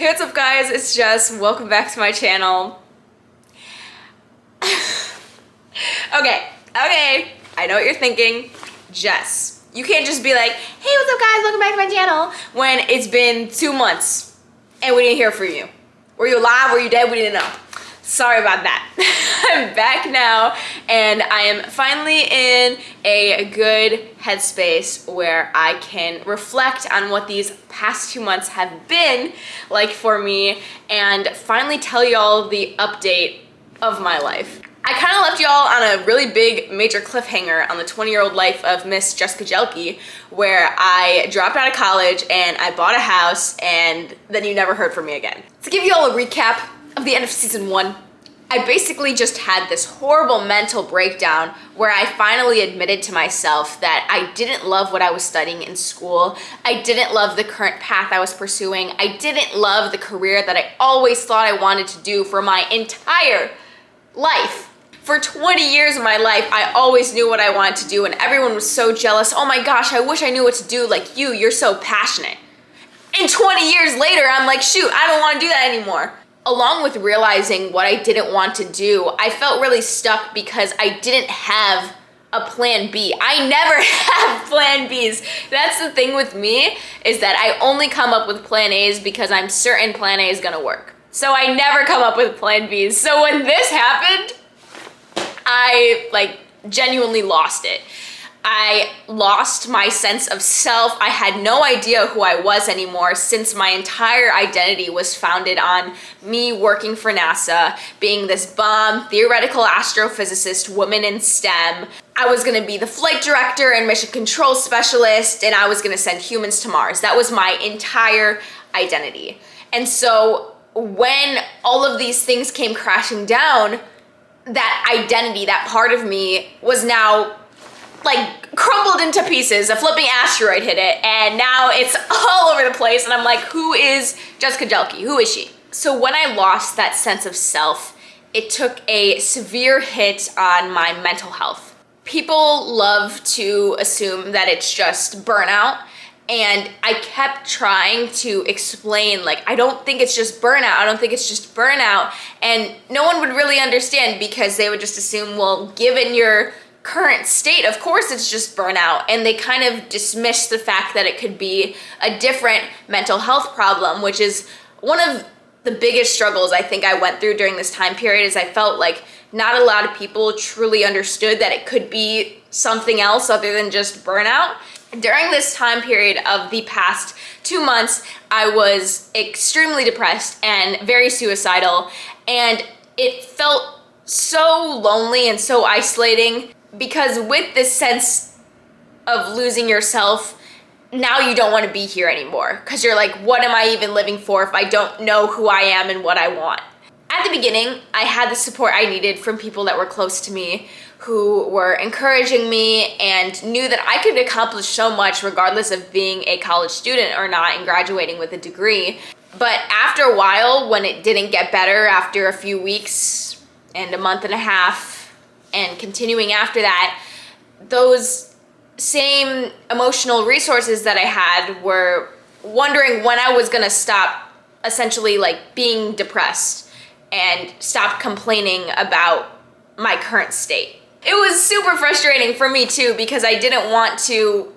Hey, what's up guys? It's Jess. Welcome back to my channel. Okay. I know what you're thinking. Jess, you can't just be like, hey, what's up guys? Welcome back to my channel when it's been 2 months and we didn't hear from you. Were you alive? Were you dead? We didn't know. Sorry about that. I'm back now and I am finally in a good headspace where I can reflect on what these past 2 months have been like for me and finally tell y'all the update of my life. I kind of left y'all on a really big major cliffhanger on the 20-year-old life of Miss Jessica Jelke, where I dropped out of college and I bought a house and then you never heard from me again. To give y'all a recap of the end of season 1, I basically just had this horrible mental breakdown where I finally admitted to myself that I didn't love what I was studying in school. I didn't love the current path I was pursuing. I didn't love the career that I always thought I wanted to do for my entire life. For 20 years of my life, I always knew what I wanted to do and everyone was so jealous. Oh my gosh, I wish I knew what to do like you. You're so passionate. And 20 years later, I'm like, shoot, I don't want to do that anymore. Along with realizing what I didn't want to do, I felt really stuck because I didn't have a plan B. I never have plan Bs. That's the thing with me, is that I only come up with plan As because I'm certain plan A is gonna work. So I never come up with plan Bs. So when this happened, I genuinely lost it. I lost my sense of self. I had no idea who I was anymore since my entire identity was founded on me working for NASA, being this bomb theoretical astrophysicist woman in STEM. I was gonna be the flight director and mission control specialist, and I was gonna send humans to Mars. That was my entire identity. And so when all of these things came crashing down, that identity, that part of me was now crumbled into pieces. A flipping asteroid hit it and now it's all over the place and I'm like, who is Jessica Jelke? Who is she? So when I lost that sense of self, it took a severe hit on my mental health. People love to assume that it's just burnout, and I kept trying to explain, I don't think it's just burnout. I don't think it's just burnout. And no one would really understand because they would just assume, well, given your current state, of course it's just burnout. And they kind of dismiss the fact that it could be a different mental health problem, which is one of the biggest struggles I think I went through during this time period. Is I felt like not a lot of people truly understood that it could be something else other than just burnout. During this time period of the past 2 months, I was extremely depressed and very suicidal, and it felt so lonely and so isolating because with this sense of losing yourself, now you don't want to be here anymore because you're like, what am I even living for if I don't know who I am and what I want? At the beginning, I had the support I needed from people that were close to me, who were encouraging me and knew that I could accomplish so much regardless of being a college student or not and graduating with a degree. But after a while, when it didn't get better, after a few weeks and a month and a half and continuing after that, those same emotional resources that I had were wondering when I was gonna stop essentially being depressed and stop complaining about my current state. It was super frustrating for me too because I didn't want to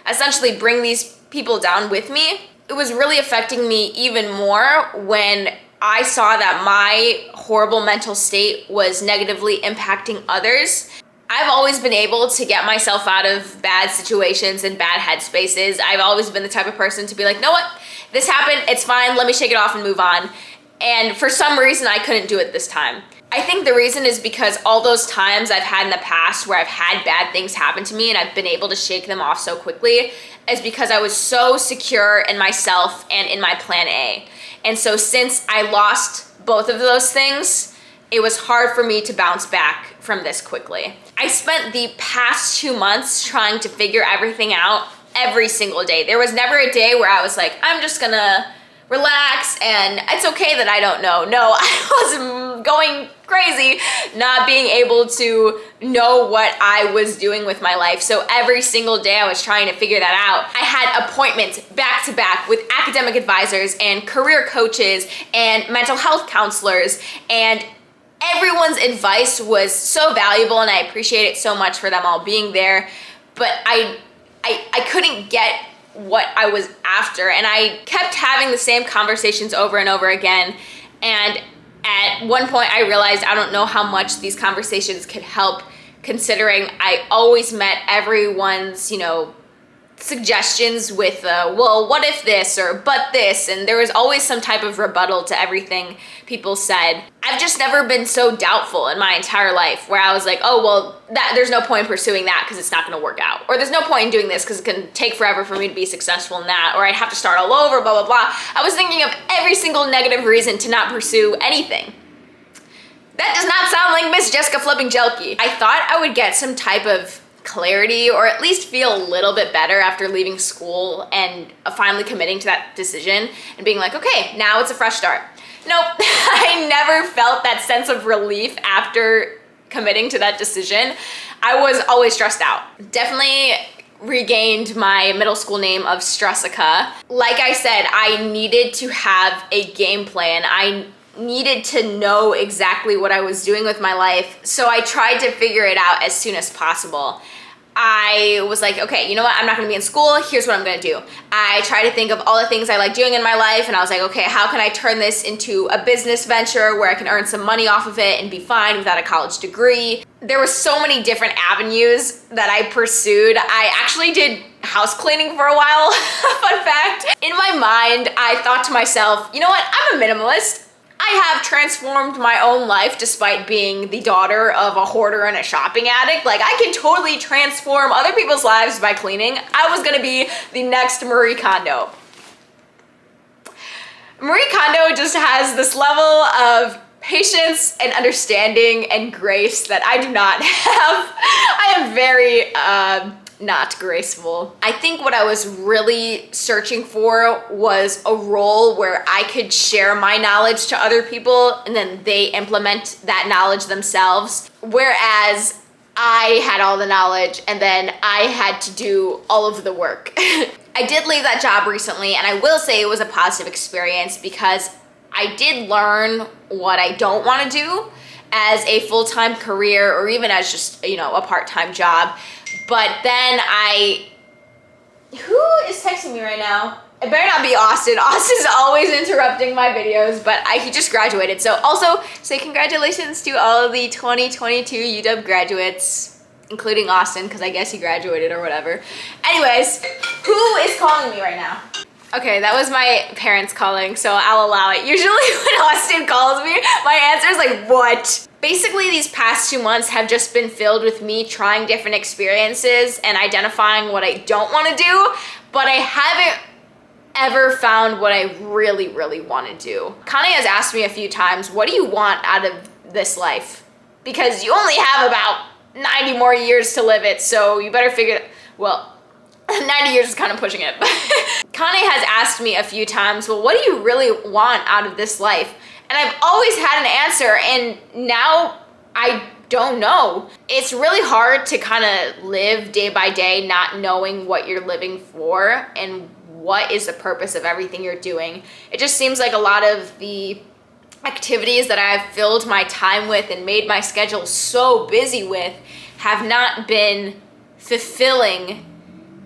essentially bring these people down with me. It was really affecting me even more when I saw that my horrible mental state was negatively impacting others. I've always been able to get myself out of bad situations and bad headspaces. I've always been the type of person to be like, know what? This happened, it's fine, let me shake it off and move on. And for some reason, I couldn't do it this time. I think the reason is because all those times I've had in the past where I've had bad things happen to me and I've been able to shake them off so quickly is because I was so secure in myself and in my plan A. And so since I lost both of those things, it was hard for me to bounce back from this quickly. I spent the past 2 months trying to figure everything out every single day. There was never a day where I was like, I'm just gonna relax and it's okay that I don't know. No, I was going crazy not being able to know what I was doing with my life. So every single day I was trying to figure that out. I had appointments back to back with academic advisors and career coaches and mental health counselors, and everyone's advice was so valuable, and I appreciate it so much for them all being there. But I couldn't get what I was after, and I kept having the same conversations over and over again. And at one point I realized I don't know how much these conversations could help, considering I always met everyone's, suggestions with well, what if this, or but this, and there was always some type of rebuttal to everything people said. I've just never been so doubtful in my entire life, where I was like, oh, well, there's no point in pursuing that because it's not going to work out, or there's no point in doing this because it can take forever for me to be successful in that, or I'd have to start all over, blah, blah, blah. I was thinking of every single negative reason to not pursue anything. That does not sound like Miss Jessica Flipping Jelky. I thought I would get some type of clarity, or at least feel a little bit better after leaving school and finally committing to that decision and being like, okay, now it's a fresh start. Nope, I never felt that sense of relief after committing to that decision. I was always stressed out. Definitely regained my middle school name of Stressica. Like I said, I needed to have a game plan. I needed to know exactly what I was doing with my life, so I tried to figure it out as soon as possible. I was like, okay, you know what? I'm not gonna be in school. Here's what I'm gonna do. I tried to think of all the things I like doing in my life, and I was like, okay, how can I turn this into a business venture where I can earn some money off of it and be fine without a college degree? There were so many different avenues that I pursued. I actually did house cleaning for a while. Fun fact. In my mind, I thought to myself, you know what? I'm a minimalist. I have transformed my own life despite being the daughter of a hoarder and a shopping addict. Like, I can totally transform other people's lives by cleaning. I was gonna be the next Marie Kondo. Marie Kondo just has this level of patience and understanding and grace that I do not have. I am very not graceful. I think what I was really searching for was a role where I could share my knowledge to other people and then they implement that knowledge themselves. Whereas I had all the knowledge and then I had to do all of the work. I did leave that job recently, and I will say it was a positive experience because I did learn what I don't want to do as a full-time career, or even as just, a part-time job. But then who is texting me right now? It better not be Austin. Austin's always interrupting my videos, but he just graduated. So also say congratulations to all of the 2022 UW graduates, including Austin, because I guess he graduated or whatever. Anyways, who is calling me right now? Okay, that was my parents calling, so I'll allow it. Usually when Austin calls me, my answer is like, what? Basically, these past 2 months have just been filled with me trying different experiences and identifying what I don't want to do, but I haven't ever found what I really, really want to do. Connie has asked me a few times, what do you want out of this life? Because you only have about 90 more years to live it, so you better figure it, well, 90 years is kind of pushing it. Connie has asked me a few times, well, what do you really want out of this life? And I've always had an answer, and now I don't know. It's really hard to kind of live day by day not knowing what you're living for and what is the purpose of everything you're doing. It just seems like a lot of the activities that I've filled my time with and made my schedule so busy with have not been fulfilling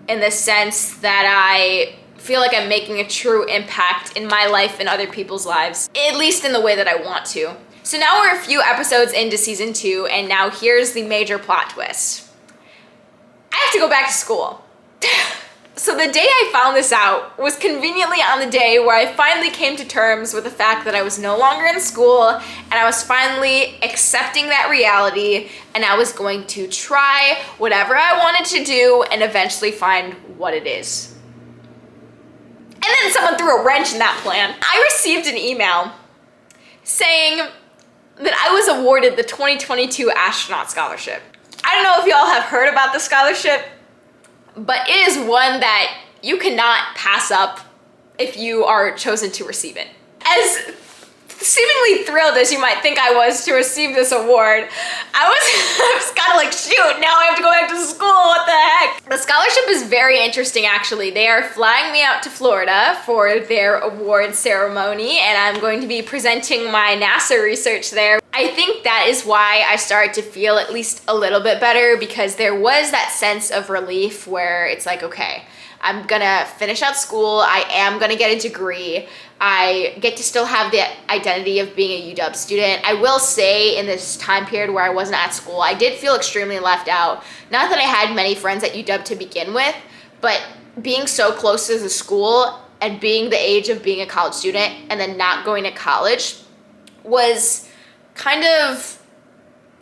in the sense that I feel like I'm making a true impact in my life and other people's lives, at least in the way that I want to. So now we're a few episodes into season 2, and now here's the major plot twist. I have to go back to school. So the day I found this out was conveniently on the day where I finally came to terms with the fact that I was no longer in school, and I was finally accepting that reality, and I was going to try whatever I wanted to do and eventually find what it is. And then someone threw a wrench in that plan. I received an email saying that I was awarded the 2022 astronaut scholarship. I don't know if y'all have heard about the scholarship, but it is one that you cannot pass up if you are chosen to receive it. as seemingly thrilled as you might think I was to receive this award, I was kind of like, shoot, now I have to go back to school, what the heck? The scholarship is very interesting, actually. They are flying me out to Florida for their award ceremony, and I'm going to be presenting my NASA research there. I think that is why I started to feel at least a little bit better, because there was that sense of relief where it's like, okay, I'm gonna finish out school, I am gonna get a degree, I get to still have the identity of being a UW student. I will say in this time period where I wasn't at school, I did feel extremely left out. Not that I had many friends at UW to begin with, but being so close to the school and being the age of being a college student and then not going to college was kind of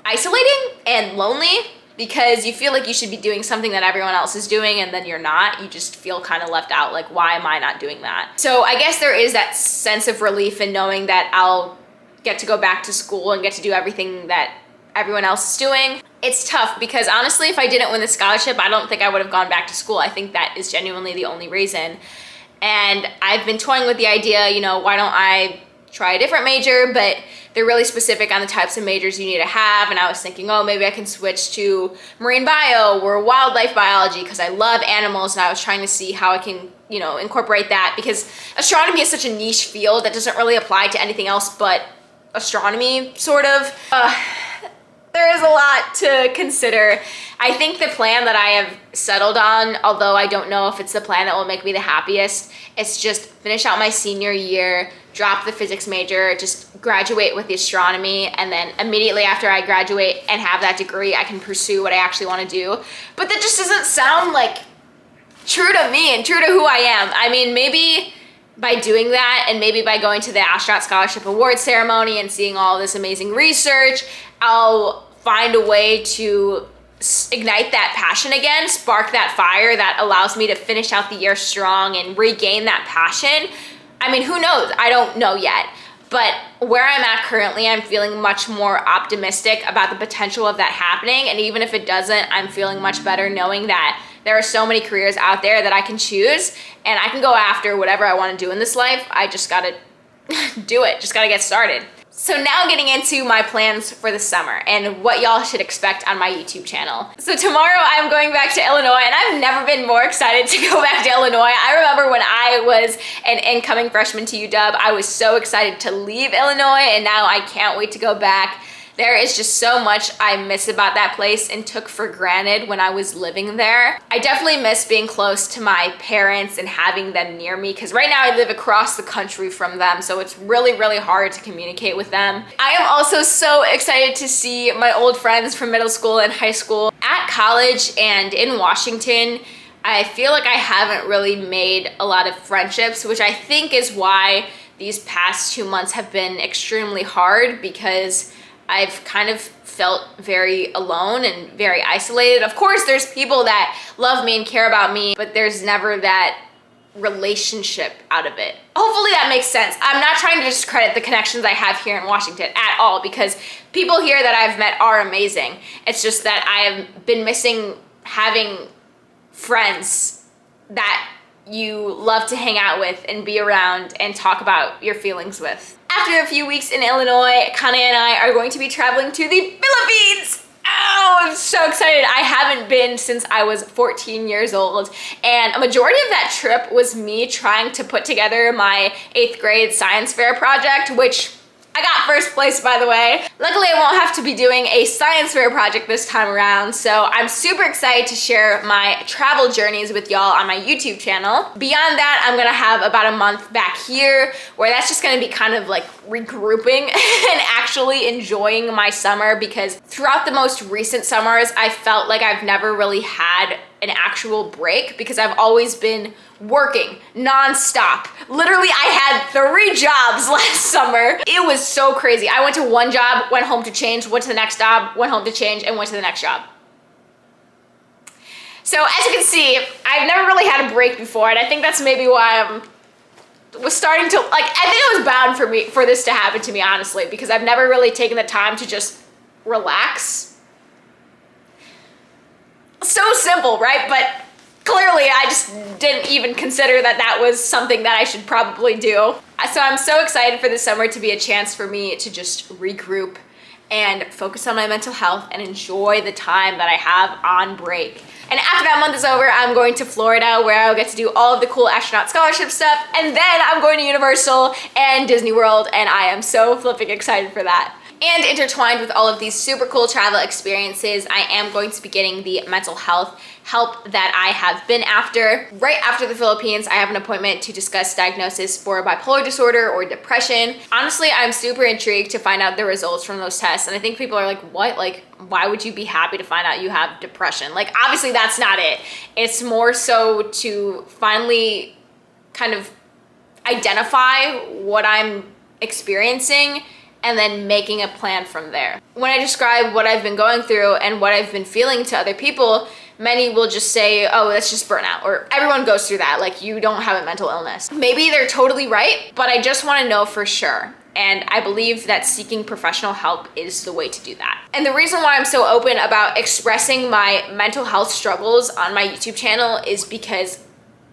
isolating and lonely, because you feel like you should be doing something that everyone else is doing and then you're not. You just feel kind of left out, like, why am I not doing that? So I guess there is that sense of relief in knowing that I'll get to go back to school and get to do everything that everyone else is doing. It's tough because honestly, if I didn't win the scholarship, I don't think I would have gone back to school. I think that is genuinely the only reason. And I've been toying with the idea, you know, why don't I try a different major, but they're really specific on the types of majors you need to have. And I was thinking, oh, maybe I can switch to marine bio or wildlife biology because I love animals, and I was trying to see how I can, you know, incorporate that, because astronomy is such a niche field that doesn't really apply to anything else but astronomy, sort of. There is a lot to consider. I think the plan that I have settled on, although I don't know if it's the plan that will make me the happiest, it's just finish out my senior year, drop the physics major, just graduate with the astronomy, and then immediately after I graduate and have that degree, I can pursue what I actually want to do. But that just doesn't sound like true to me and true to who I am. I mean, maybe by doing that, and maybe by going to the Astronaut Scholarship Award ceremony and seeing all this amazing research, I'll find a way to ignite that passion again, spark that fire that allows me to finish out the year strong and regain that passion. I mean, who knows? I don't know yet. But where I'm at currently, I'm feeling much more optimistic about the potential of that happening. And even if it doesn't, I'm feeling much better knowing that there are so many careers out there that I can choose, and I can go after whatever I want to do in this life. I just gotta do it, just gotta get started. So now getting into my plans for the summer and what y'all should expect on my YouTube channel. So tomorrow I'm going back to Illinois, and I've never been more excited to go back to Illinois. I remember when I was an incoming freshman to UW, I was so excited to leave Illinois, and now I can't wait to go back. There is just so much I miss about that place and took for granted when I was living there. I definitely miss being close to my parents and having them near me, because right now I live across the country from them, so it's really, really hard to communicate with them. I am also so excited to see my old friends from middle school and high school. At college and in Washington, I feel like I haven't really made a lot of friendships, which I think is why these past 2 months have been extremely hard, because I've kind of felt very alone and very isolated. Of course, there's people that love me and care about me, but there's never that relationship out of it. Hopefully that makes sense. I'm not trying to discredit the connections I have here in Washington at all, because people here that I've met are amazing. It's just that I have been missing having friends that you love to hang out with and be around and talk about your feelings with. After a few weeks in Illinois, Kane and I are going to be traveling to the Philippines. Oh, I'm so excited. I haven't been since I was 14 years old, and a majority of that trip was me trying to put together my 8th grade science fair project, which I got first place, by the way. Luckily, I won't have to be doing a science fair project this time around, so I'm super excited to share my travel journeys with y'all on my YouTube channel. Beyond that, I'm gonna have about a month back here where that's just gonna be kind of like regrouping and actually enjoying my summer, because throughout the most recent summers, I felt like I've never really had an actual break, because I've always been working nonstop. Literally, I had 3 jobs last summer. It was so crazy. I went to one job, went home to change, went to the next job, went home to change, and went to the next job. So as you can see, I've never really had a break before, and I think that's maybe why I was starting to, like, I think it was bound for this to happen to me, honestly, because I've never really taken the time to just relax. So simple, right? But clearly I just didn't even consider that that was something that I should probably do. So I'm so excited for this summer to be a chance for me to just regroup and focus on my mental health and enjoy the time that I have on break. And after that month is over, I'm going to Florida where I'll get to do all of the cool astronaut scholarship stuff. And then I'm going to Universal and Disney World, and I am so flipping excited for that. And intertwined with all of these super cool travel experiences, I am going to be getting the mental health help that I have been after. Right after the Philippines, I have an appointment to discuss diagnosis for bipolar disorder or depression. Honestly, I'm super intrigued to find out the results from those tests. And I think people are like, what? Like, why would you be happy to find out you have depression? Like, obviously that's not it. It's more so to finally kind of identify what I'm experiencing and then making a plan from there. When I describe what I've been going through and what I've been feeling to other people, many will just say, oh, that's just burnout, or everyone goes through that, like you don't have a mental illness. Maybe they're totally right, but I just wanna know for sure. And I believe that seeking professional help is the way to do that. And the reason why I'm so open about expressing my mental health struggles on my YouTube channel is because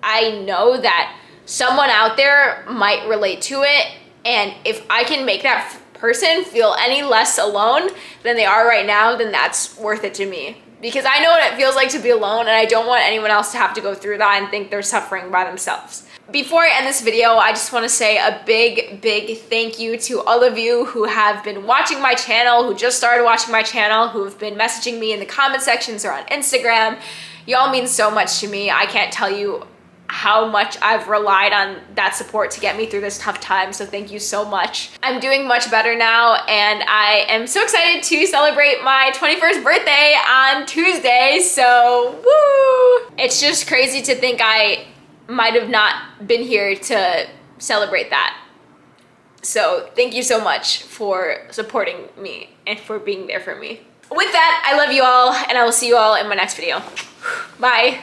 I know that someone out there might relate to it. And if I can make that person feel any less alone than they are right now, then that's worth it to me. Because I know what it feels like to be alone, and I don't want anyone else to have to go through that and think they're suffering by themselves. Before I end this video, I just want to say a big thank you to all of you who have been watching my channel, who just started watching my channel, who have been messaging me in the comment sections or on Instagram. Y'all mean so much to me. I can't tell you how much I've relied on that support to get me through this tough time, so thank you so much. I'm doing much better now, and I am so excited to celebrate my 21st birthday on Tuesday, so woo! It's just crazy to think I might have not been here to celebrate that. So thank you so much for supporting me and for being there for me. With that, I love you all, and I will see you all in my next video. Bye.